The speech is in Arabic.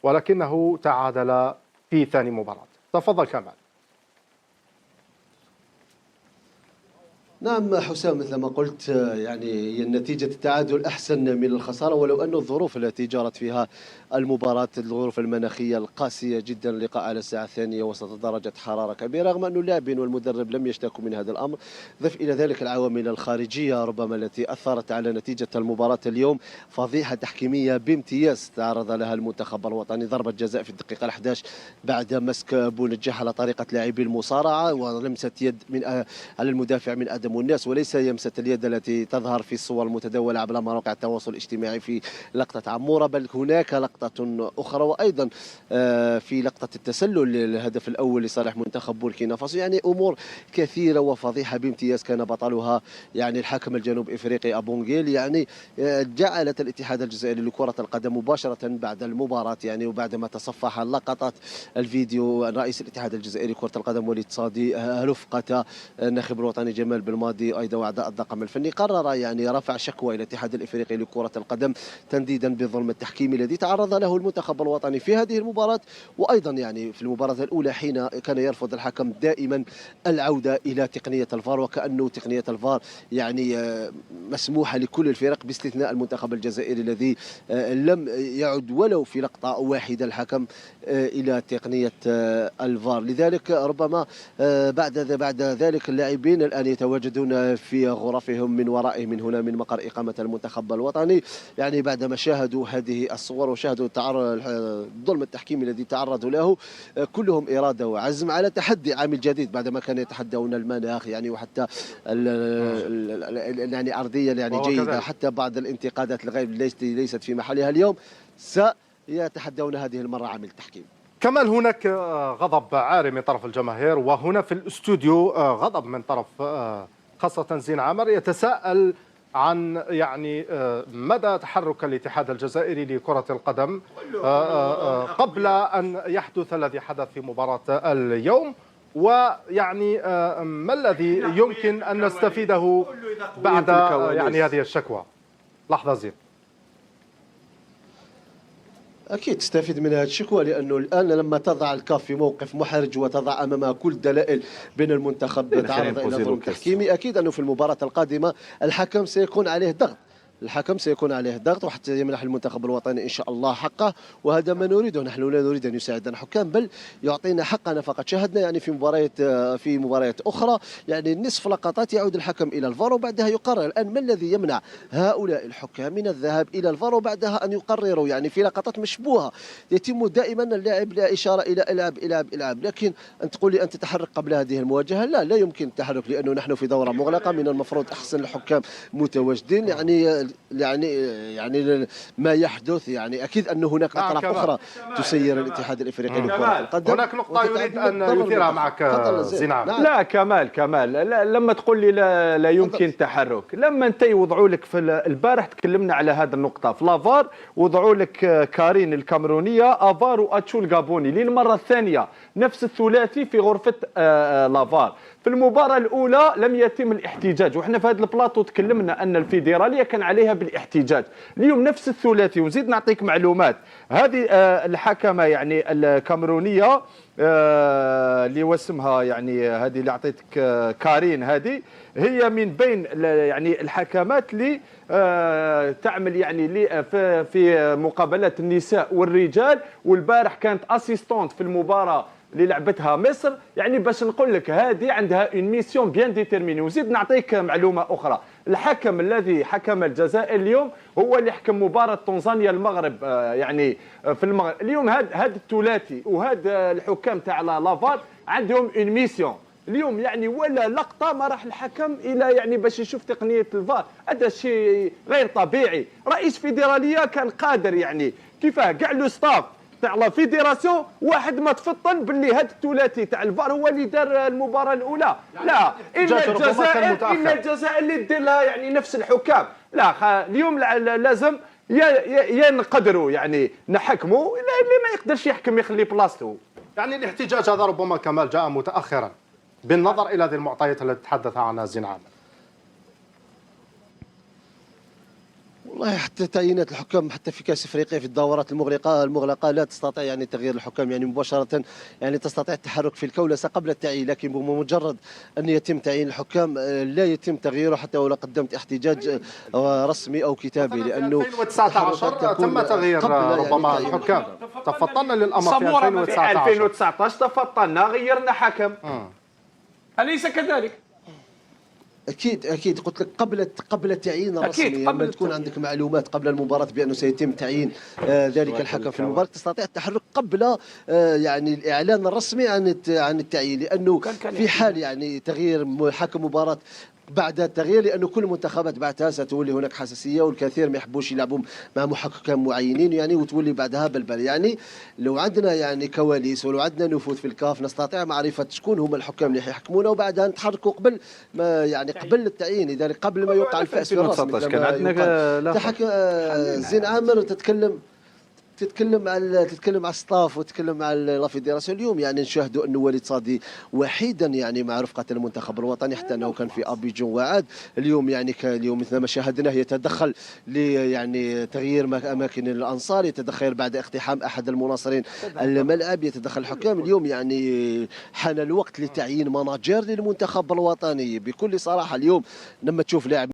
ولكنه تعادل في ثاني مباراة. تفضل كمال. نعم حسام، مثل ما قلت يعني هي النتيجة التعادل أحسن من الخسارة، ولو أن الظروف التي جرت فيها المباراة الظروف المناخية القاسية جدا، اللقاء على الساعة 2 وسط درجة حرارة كبيرة، رغم أن اللاعبين والمدرب لم يشتكوا من هذا الأمر. ضف إلى ذلك العوامل الخارجية ربما التي أثرت على نتيجة المباراة اليوم. فضيحة تحكيمية بامتياز تعرض لها المنتخب الوطني، ضربة جزاء في الدقيقة 11 بعد مسك بونجاح على طريقة لاعبي المصارعة، ولمسة يد من على المدافع من آدم والناس، وليس يمسة اليد التي تظهر في الصور المتداولة عبر مواقع التواصل الاجتماعي في لقطة عمورة، بل هناك لقطة أخرى، وأيضا في لقطة التسلل للهدف الأول لصالح منتخب بوركينا فاسو. يعني أمور كثيرة وفضيحة بامتياز كان بطلها يعني الحكم الجنوب إفريقي أبونغيل. يعني جعلت الاتحاد الجزائري لكرة القدم مباشرة بعد المباراة، يعني وبعدما تصفح لقطات الفيديو رئيس الاتحاد الجزائري لكرة القدم وليد صادي رفقة الناخب الوطني جمال بالماضي ايضا واعضاء الطاقم الفني، قرر يعني رفع شكوى الى الاتحاد الافريقي لكره القدم تنديدا بالظلم التحكيمي الذي تعرض له المنتخب الوطني في هذه المباراه. وايضا يعني في المباراه الاولى حين كان يرفض الحكم دائما العوده الى تقنيه الفار، وكانه تقنيه الفار يعني مسموحه لكل الفرق باستثناء المنتخب الجزائري الذي لم يعد ولو في لقطه واحده الحكم الى تقنيه الفار. لذلك ربما بعد ذلك اللاعبين الان يتواجدون في غرفهم من ورائه من هنا من مقر اقامه المنتخب الوطني، يعني بعدما شاهدوا هذه الصور وشاهدوا الظلم التحكيمي الذي تعرضوا له، كلهم اراده وعزم على تحدي عامل جديد، بعدما كانوا يتحدون المناخ يعني وحتى يعني ارضيه يعني جيده، حتى بعض الانتقادات الغير ليست في محلها اليوم سيتحدون هذه المره عامل التحكيم. كمال، هناك غضب عاري من طرف الجماهير، وهنا في الاستوديو غضب من طرف خاصة زين عامر يتساءل عن يعني مدى تحرك الاتحاد الجزائري لكرة القدم قبل أن يحدث الذي حدث في مباراة اليوم، ويعني ما الذي يمكن أن نستفيده بعد يعني هذه الشكوى. لحظة زين. أكيد تستفيد من هذه الشكوى، لأنه الآن لما تضع الكاف في موقف محرج وتضع أمامها كل الدلائل بين المنتخب تعرض إلى ظلم تحكيمي، أكيد أنه في المباراة القادمة الحكم سيكون عليه ضغط، وحتى يمنح المنتخب الوطني إن شاء الله حقه، وهذا ما نريده. نحن لا نريد أن يساعدنا الحكام، بل يعطينا حقنا فقط. شاهدنا يعني في مباريات أخرى يعني نصف لقطات يعود الحكم إلى الفار وبعدها يقرر. الآن ما الذي يمنع هؤلاء الحكام من الذهاب إلى الفار وبعدها أن يقرروا؟ يعني في لقطات مشبوهة يتم دائما اللاعب لا إشارة إلى العب، لكن أن تقول لي أن تتحرك قبل هذه المواجهة، لا يمكن التحرك، لأنه نحن في دورة مغلقة، من المفروض أحسن الحكام متواجدين. يعني ما يحدث يعني اكيد ان هناك اطراف اخرى تسير الاتحاد الافريقي لكرة القدم. هناك نقطة يريد ان يثيرها معك زين. لا كمال لما تقول لي لا يمكن التحرك، لما انت يوضعوا لك في البارح تكلمنا على هذه النقطة في لافار، وضعوا لك كارين الكامرونية افار واتشو الغابوني للمرة الثانية نفس الثلاثي في غرفة لافار. في المباراة الأولى لم يتم الاحتجاج، وإحنا في هذا البلاطو تكلمنا أن الفيدرالية كان عليها بالاحتجاج. اليوم نفس الثلاثي، ونزيد نعطيك معلومات. هذه الحكمة يعني الكامرونية اللي واسمها يعني هذه اللي أعطيتك كارين، هذه هي من بين يعني الحكمات اللي تعمل يعني في مقابلات النساء والرجال، والبارح كانت اسيستونت في المباراة اللي لعبتها مصر. يعني باش نقول لك هذه عندها اون ميسيون بيان ديتيرميني. وزيد نعطيك معلومه اخرى، الحكم الذي حكم الجزائر اليوم هو اللي حكم مباراه تنزانيا المغرب يعني في المغرب اليوم. هذا الثلاثي وهذا الحكام تاع لافار عندهم اون ميسيون اليوم، يعني ولا لقطه ما راح الحكم الى يعني باش يشوف تقنيه الفار. هذا شيء غير طبيعي. رئيس فيدراليه كان قادر يعني كيفاه كاع لو ستاف تاع لا فيدراسيون واحد ما تفطن باللي هذا الثلاثي تاع الفار هو اللي دار المباراه الاولى. لا، إن الجزائر اللي دير لها يعني نفس الحكام. لا اليوم لازم يا نقدروا يعني نحكموا، اللي ما يقدرش يحكم يخلي بلاصته. يعني الاحتجاج هذا ربما كمال جاء متاخرا بالنظر الى هذه المعطيات التي تحدث عنها زين عامر. والله حتى تعيينات الحكام حتى في كاس افريقيا في الدورات المغلقه لا تستطيع يعني تغيير الحكام يعني مباشره، يعني تستطيع التحرك في الكولسه قبل التعيين، لكن بمجرد ان يتم تعيين الحكام لا يتم تغييره حتى ولو قدمت احتجاج رسمي او كتابي، مثلا في لانه 2019 تم تغيير ربما يعني الحكام. تفضلنا للامر في سمورة في 2019. 2019 تفضلنا غيرنا حكم. أليس كذلك؟ اكيد قلت لك قبل التعيين الرسمي، لما تكون عندك معلومات قبل المباراه بانه سيتم تعيين ذلك الحكم في المباراه تستطيع التحرك قبل يعني الاعلان الرسمي عن التعيين، لانه في حال يعني تغيير حكم مباراه بعد التغيير، لانه كل المنتخبات بعدها ستولي هناك حساسيه والكثير ما يحبوش يلعبوا مع محكم معينين يعني، وتولي بعدها بلبل. يعني لو عندنا يعني كواليس ولو عندنا نفوذ في الكاف نستطيع معرفه شكون هما الحكام اللي يحكمونا، وبعدها نتحركوا قبل ما يعني قبل التعيين، لذلك قبل ما يوقع الفأس في الرسمي. كان عندنا تحكي زين عامر تتكلم على الستاف وتتكلم على لا فيدراسيون. اليوم يعني نشاهدوا انه وليد صادي وحيدا يعني مع رفقه المنتخب الوطني، حتى انه كان في ابيجون وعاد. اليوم يعني اليوم مثل ما شاهدناه يتدخل يعني تغيير اماكن الانصار، يتدخل بعد اقتحام احد المناصرين الملعب، يتدخل الحكام. اليوم يعني حان الوقت لتعيين مناجير للمنتخب الوطني بكل صراحه. اليوم لما تشوف لاعب